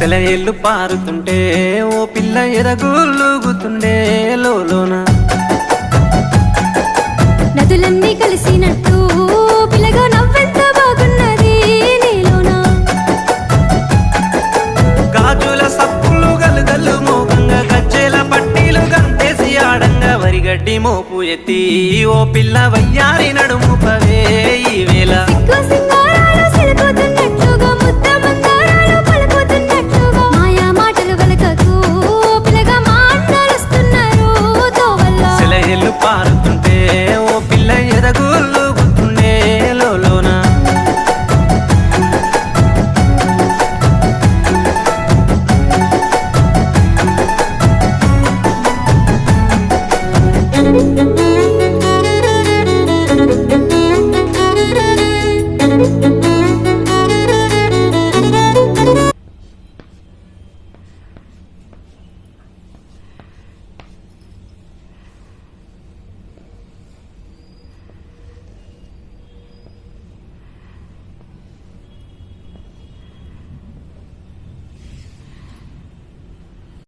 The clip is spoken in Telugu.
సెలయేళ్ళు పారుతుంటే ఓ పిల్ల ఎదగులుగుతుండే లోన నదులన్నీ కలిసినట్టు పిల్లగా నవ్వెంత బాగున్నది నీలోనా గాజుల సప్పులు గలుగల్లు మోగంగా గజ్జెల పట్టీలు గంతేసి ఆడంగా వరిగడ్డి మోపు ఎత్తి ఓ పిల్ల వయ్యారి నడుము పవే ఈ వేళ